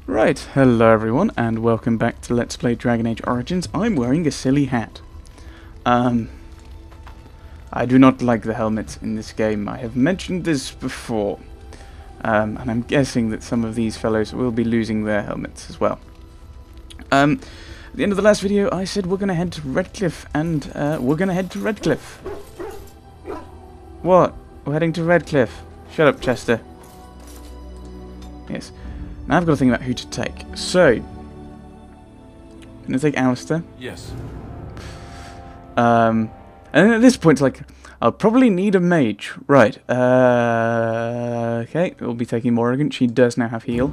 Right, hello everyone, and welcome back to Let's Play Dragon Age Origins. I'm wearing a silly hat. I do not like the helmets in this game. I have mentioned this before. And I'm guessing that some of these fellows will be losing their helmets as well. At the end of the last video, I said we're going to head to Redcliffe, and we're going to head to Redcliffe. What? We're heading to Redcliffe. Shut up, Chester. Yes. Now I've got to think about who to take. So, I'm going to take Alistair. Yes. And at this point, it's like, I'll probably need a mage. Right. Okay, we'll be taking Morrigan. She does now have heal.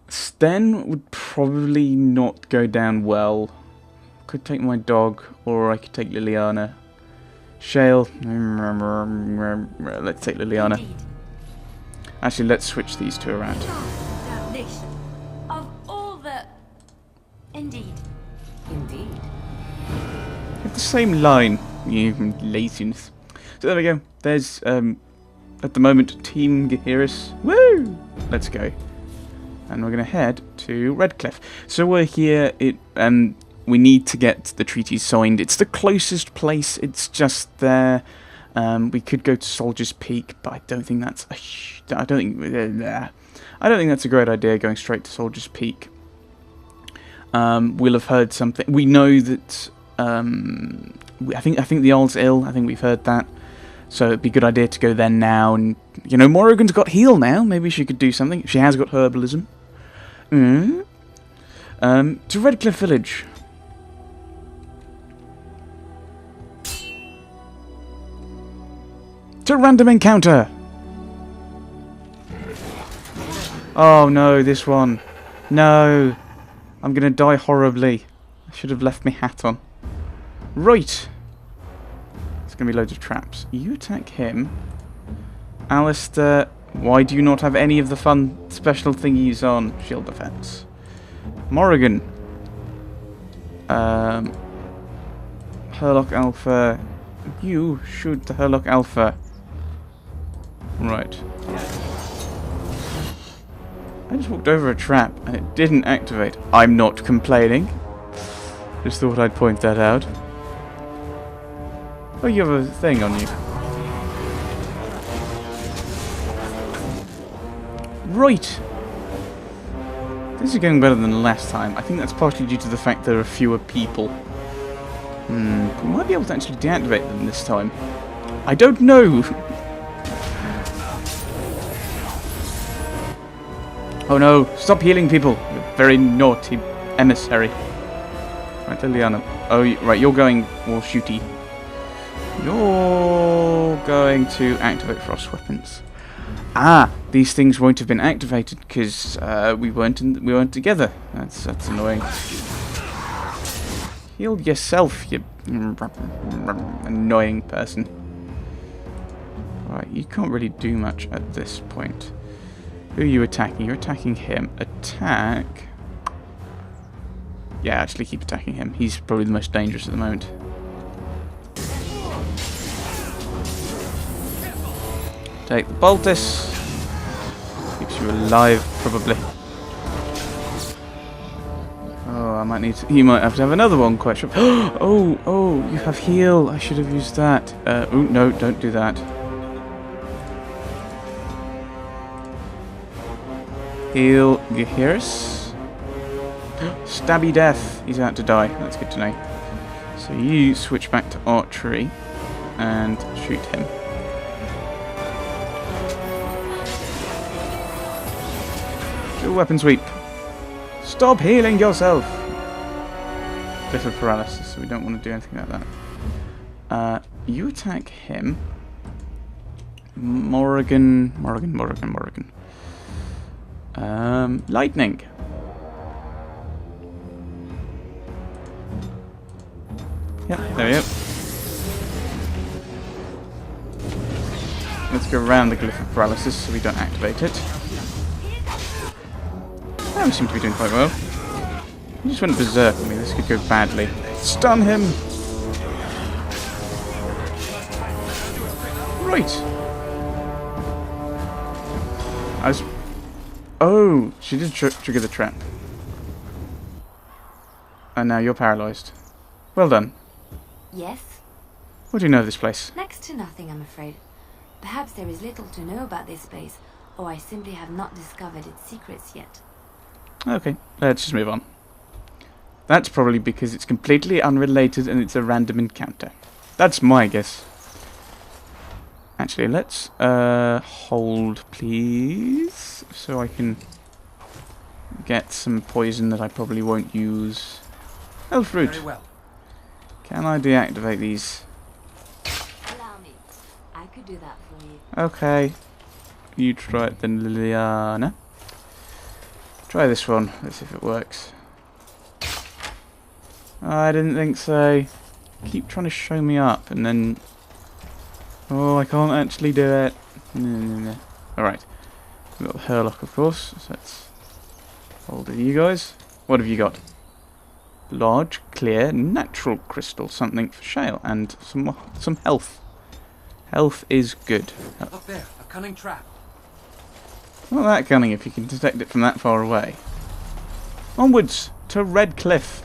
Sten would probably not go down well. Could take my dog, or I could take Liliana. Shale. Let's take Liliana. Indeed. Actually, let's switch these two around. Damnation. Of all the... Indeed. Indeed. You have the same line. You laziness. So there we go. There's, at the moment, Team Gaheris. Woo! Let's go. And we're going to head to Redcliffe. So we're here. We need to get the treaty signed. It's the closest place. It's just there. We could go to Soldier's Peak, but I don't think that's I don't think that's a great idea, going straight to Soldier's Peak. We'll have heard something. We know that I think the Jarl's ill. I think we've heard that. So it'd be a good idea to go there now. And you know, Morrigan's got heal now. Maybe she could do something. She has got herbalism. To Redcliffe Village. To random encounter. Oh no, this one. No. I'm gonna die horribly. I should have left my hat on. Right. There's gonna be loads of traps. You attack him. Alistair, why do you not have any of the fun special thingies on? Shield defense. Morrigan. Herlock Alpha. You shoot the Herlock Alpha. Right. I just walked over a trap and it didn't activate. I'm not complaining. Just thought I'd point that out. Oh, you have a thing on you. Right. This is going better than last time. I think that's partially due to the fact there are fewer people. We might be able to actually deactivate them this time. I don't know. Oh no, stop healing people. You're a very naughty emissary. Right, Liliana. Oh, right, you're going more shooty. You're going to activate frost weapons. Ah, these things won't have been activated because we weren't together. That's annoying. Heal yourself, you annoying person. Right, you can't really do much at this point. Who are you attacking? You're attacking him. Attack. Yeah, actually keep attacking him. He's probably the most dangerous at the moment. Take the Boltus. Keeps you alive, probably. Oh, I might need to... You might have to have another one, quite sure. Oh, you have heal. I should have used that. Oh, no, don't do that. Heal Gaheris. Stabby death. He's about to die. That's good to know. So you switch back to archery and shoot him. Do a weapon sweep. Stop healing yourself. Bit of paralysis, so we don't want to do anything like that. You attack him. Morrigan. Lightning. Yep, there we go. Let's go around the glyph of paralysis so we don't activate it. Oh, we seem to be doing quite well. He just went berserk on me. This could go badly. Stun him! Right. I was... Oh, she did trigger the trap. And now you're paralysed. Well done. Yes? What do you know of this place? Next to nothing, I'm afraid. Perhaps there is little to know about this place, or I simply have not discovered its secrets yet. Okay, let's just move on. That's probably because it's completely unrelated and it's a random encounter. That's my guess. Actually, let's hold, please, so I can get some poison that I probably won't use. Oh, fruit. Very well. Can I deactivate these? Allow me. I could do that for you. Okay. You try it then, Liliana. Try this one. Let's see if it works. I didn't think so. Keep trying to show me up and then... Oh, I can't actually do it. No. Alright. We've got the Herlock, of course. So let's hold it, you guys. What have you got? Large, clear, natural crystal. Something for shale and some health. Health is good. Up there, a cunning trap. Not that cunning if you can detect it from that far away. Onwards to Redcliffe.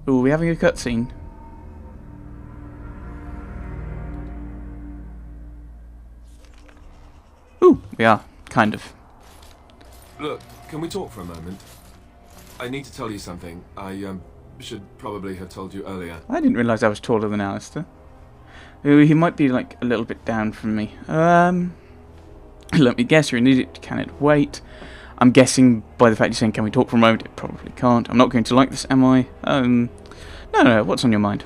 Ooh, are we having a cutscene? Ooh, we are, kind of. Look, can we talk for a moment? I need to tell you something. I should probably have told you earlier. I didn't realise I was taller than Alistair. Ooh, he might be like a little bit down from me. Let me guess, you're an idiot. Can it wait? I'm guessing by the fact you're saying, can we talk for a moment? It probably can't. I'm not going to like this, am I? No, what's on your mind?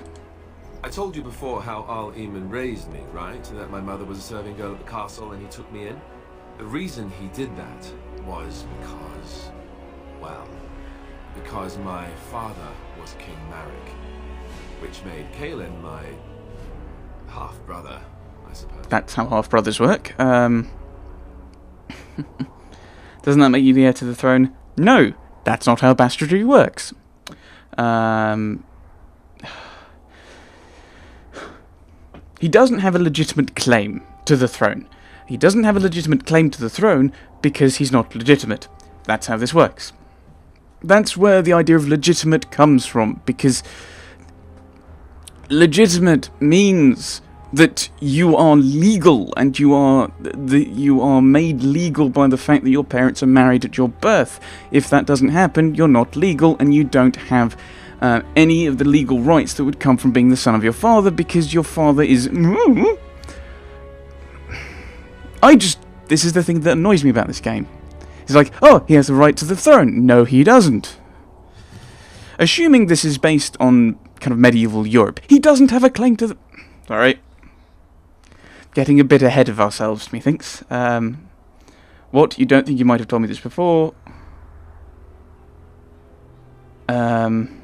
I told you before how Al Eamon raised me, right? That my mother was a serving girl at the castle and he took me in. The reason he did that was because, well, because my father was King Marek, which made Kaelin my half-brother, I suppose. That's how half-brothers work. Doesn't that make you the heir to the throne? No, that's not how bastardry works. He doesn't have a legitimate claim to the throne. He doesn't have a legitimate claim to the throne because he's not legitimate. That's how this works. That's where the idea of legitimate comes from, because legitimate means that you are legal, and you are made legal by the fact that your parents are married at your birth. If that doesn't happen, you're not legal, and you don't have any of the legal rights that would come from being the son of your father, because your father is... This is the thing that annoys me about this game. It's like, oh, he has the right to the throne. No, he doesn't. Assuming this is based on kind of medieval Europe, he doesn't have a claim to the... Sorry. Getting a bit ahead of ourselves, methinks. What? You don't think you might have told me this before? Don't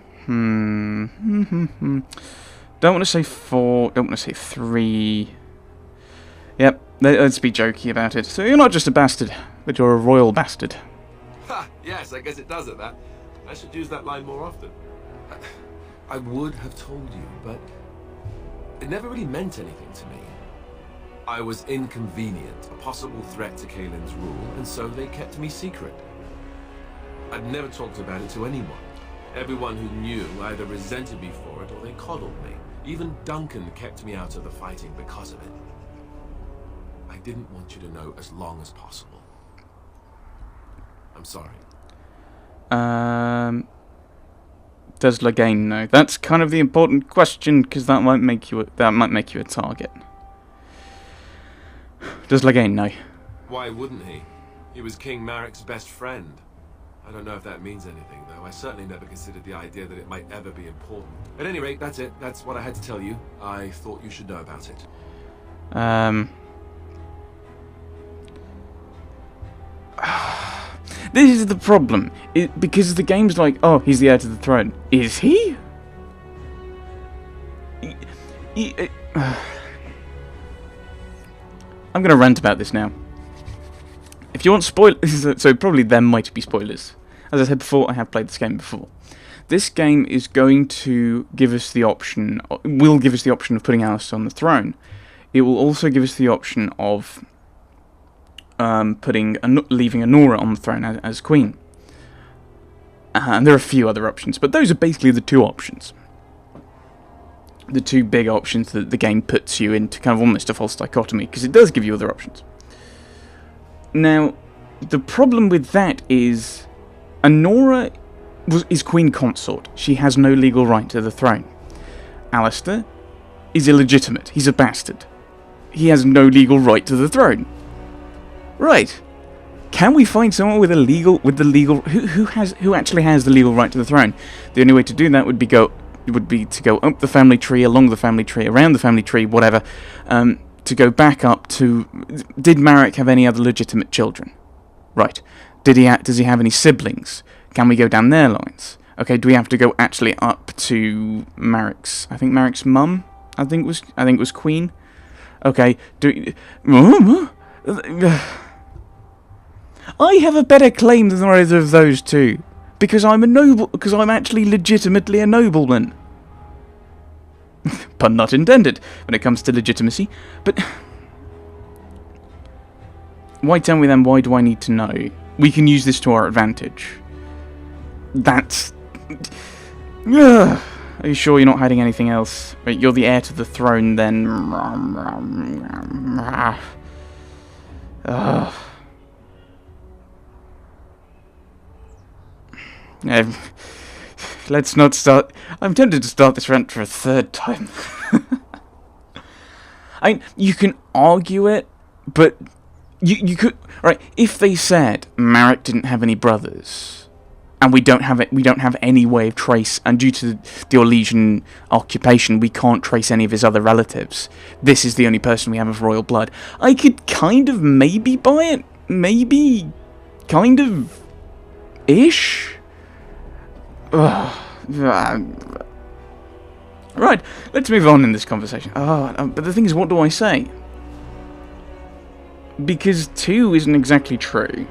want to say 4, don't want to say 3. Yep, let's be jokey about it. So you're not just a bastard, but you're a royal bastard. Ha! Yes, I guess it does at that. I should use that line more often. I would have told you, but it never really meant anything to me. I was inconvenient, a possible threat to Kaelin's rule, and so they kept me secret. I'd never talked about it to anyone. Everyone who knew either resented me for it or they coddled me. Even Duncan kept me out of the fighting because of it. I didn't want you to know as long as possible. I'm sorry. Does Lagain know? That's kind of the important question, because that might make you a target. Does Lagain know? Why wouldn't he? He was King Marek's best friend. I don't know if that means anything, though. I certainly never considered the idea that it might ever be important. At any rate, that's it. That's what I had to tell you. I thought you should know about it. This is the problem. Because the game's like, oh, he's the heir to the throne. Is he? I'm going to rant about this now. If you want spoilers, so probably there might be spoilers. As I said before, I have played this game before. This game is going to give us the option, will give us the option of putting Alistair on the throne. it will also give us the option of leaving Anora on the throne as queen. And there are a few other options, but those are basically the two options. The two big options that the game puts you into kind of almost a false dichotomy, because it does give you other options. Now, the problem with that is Anora is queen consort. She has no legal right to the throne. Alistair is illegitimate. He's a bastard. He has no legal right to the throne. Right. Can we find someone who actually has the legal right to the throne? The only way to do that would be to go up the family tree, along the family tree, around the family tree, whatever, to go back up to... Did Marek have any other legitimate children? Right. Does he have any siblings? Can we go down their lines? Okay, do we have to go actually up to Marek's... I think Marek's mum? I think it was queen? Okay, I have a better claim than either of those two, because I'm actually legitimately a nobleman. Pun not intended when it comes to legitimacy. But why tell me then? Why do I need to know? We can use this to our advantage. That's... Are you sure you're not hiding anything else? Right, you're the heir to the throne, then. Let's not start... I'm tempted to start this rant for a third time. I mean, you can argue it, but you could... Right, if they said Marek didn't have any brothers, and we don't have any way of trace, and due to the Orlesian occupation, we can't trace any of his other relatives. This is the only person we have of royal blood. I could kind of maybe buy it. Maybe. Kind of. Ish. Right, let's move on in this conversation. But the thing is, what do I say? Because 2 isn't exactly true.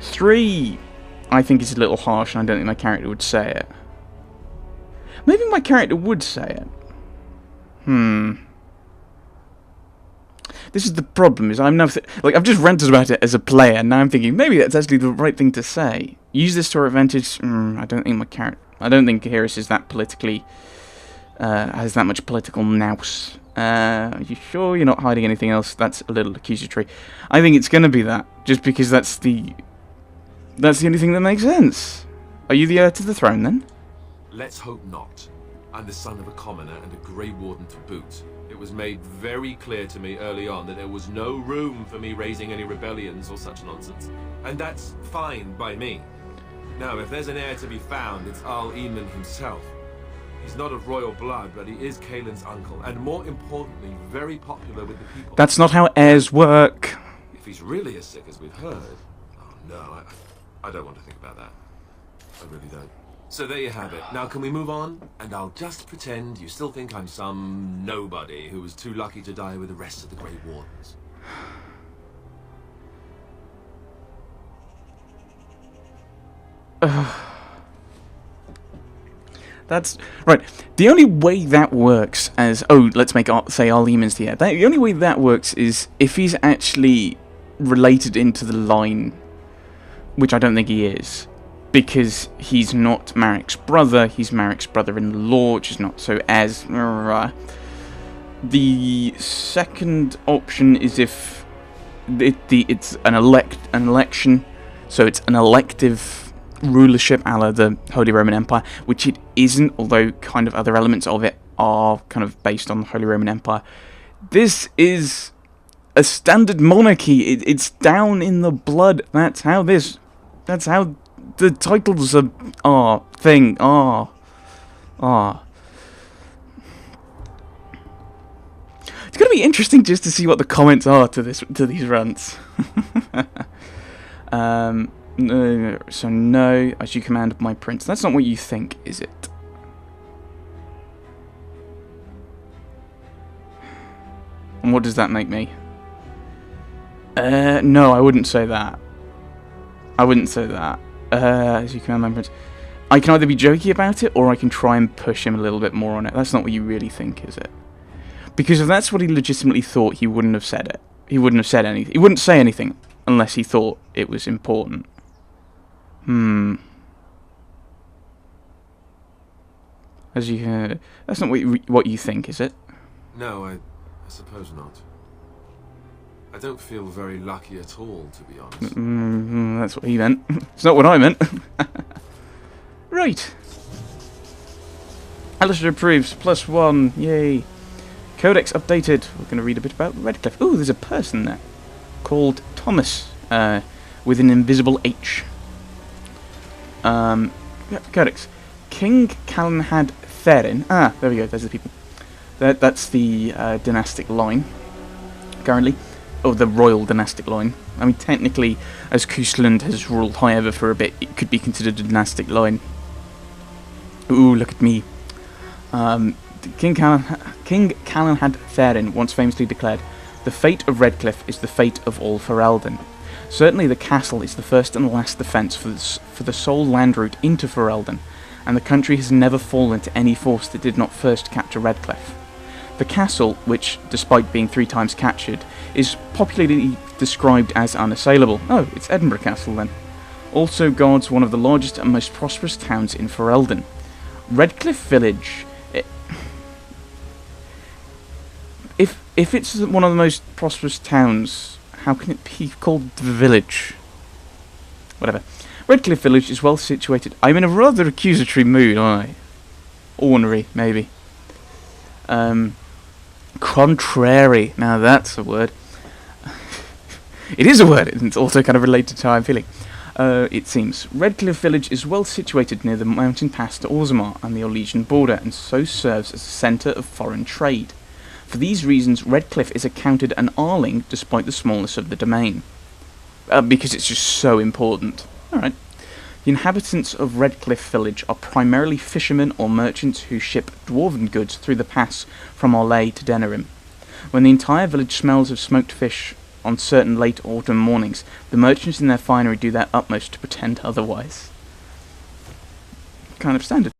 3, I think, is a little harsh, and I don't think my character would say it. Maybe my character would say it. This is the problem, is I'm now... I've just ranted about it as a player, and now I'm thinking, maybe that's actually the right thing to say. Use this to our advantage? I don't think my character... I don't think Gaheris is that politically... has that much political nous. Are you sure you're not hiding anything else? That's a little accusatory. I think it's going to be that, just because that's the only thing that makes sense. Are you the heir to the throne, then? Let's hope not. I'm the son of a commoner and a Grey Warden to boot. It was made very clear to me early on that there was no room for me raising any rebellions or such nonsense. And that's fine by me. Now, if there's an heir to be found, it's Al Eamon himself. He's not of royal blood, but he is Kaelin's uncle, and more importantly, very popular with the people. That's not how heirs work. If he's really as sick as we've heard... Oh no, I don't want to think about that. I really don't. So there you have it. Now can we move on? And I'll just pretend you still think I'm some nobody who was too lucky to die with the rest of the Grey Wardens. That's... Right, the only way that works as... Oh, let's say Al Eamon's the heir. The only way that works is if he's actually related into the line, which I don't think he is. Because he's not Marek's brother, he's Marek's brother-in-law, which is not so as... The second option is if it's an election, so it's an elective rulership a la the Holy Roman Empire, which it isn't, although kind of other elements of it are kind of based on the Holy Roman Empire. This is a standard monarchy. It's down in the blood. That's how the titles are thing are. It's gonna be interesting just to see what the comments are to these rants. So no, as you command my prince. That's not what you think, is it? And what does that make me? No, I wouldn't say that. As you command my prince. I can either be jokey about it, or I can try and push him a little bit more on it. That's not what you really think, is it? Because if that's what he legitimately thought, he wouldn't have said it. He wouldn't have said anything. He wouldn't say anything unless he thought it was important. As you heard, that's not what you think, is it? No, I suppose not. I don't feel very lucky at all, to be honest. That's what he meant. It's not what I meant. Right. Alistair approves. +1. Yay. Codex updated. We're going to read a bit about Redcliffe. Ooh, there's a person there called Thomas with an invisible H. Codex. King Calenhad Therin. Ah, there we go. There's the people. That's the dynastic line currently. Oh, the royal dynastic line. I mean, technically, as Coastland has ruled High Ever for a bit, it could be considered a dynastic line. Ooh, look at me. King Calenhad Therin once famously declared, "The fate of Redcliffe is the fate of all Ferelden. Certainly the castle is the first and last defence for the sole land route into Ferelden, and the country has never fallen to any force that did not first capture Redcliffe. The castle, which, despite being 3 times captured, is popularly described as unassailable." Oh, it's Edinburgh Castle then. "Also guards one of the largest and most prosperous towns in Ferelden. Redcliffe Village... If it's one of the most prosperous towns, how can it be called the village? Whatever. Redcliffe Village is well situated..." I'm in a rather accusatory mood, aren't I? Ornery, maybe. Contrary. Now that's a word. It is a word. It's also kind of related to how I'm feeling. It seems. "Redcliffe Village is well situated near the mountain pass to Orzammar and the Orlesian border, and so serves as a centre of foreign trade. For these reasons, Redcliffe is accounted an Arling despite the smallness of the domain." Because it's just so important. Alright. "The inhabitants of Redcliffe Village are primarily fishermen or merchants who ship dwarven goods through the pass from Orlais to Denerim. When the entire village smells of smoked fish on certain late autumn mornings, the merchants in their finery do their utmost to pretend otherwise." Kind of standard.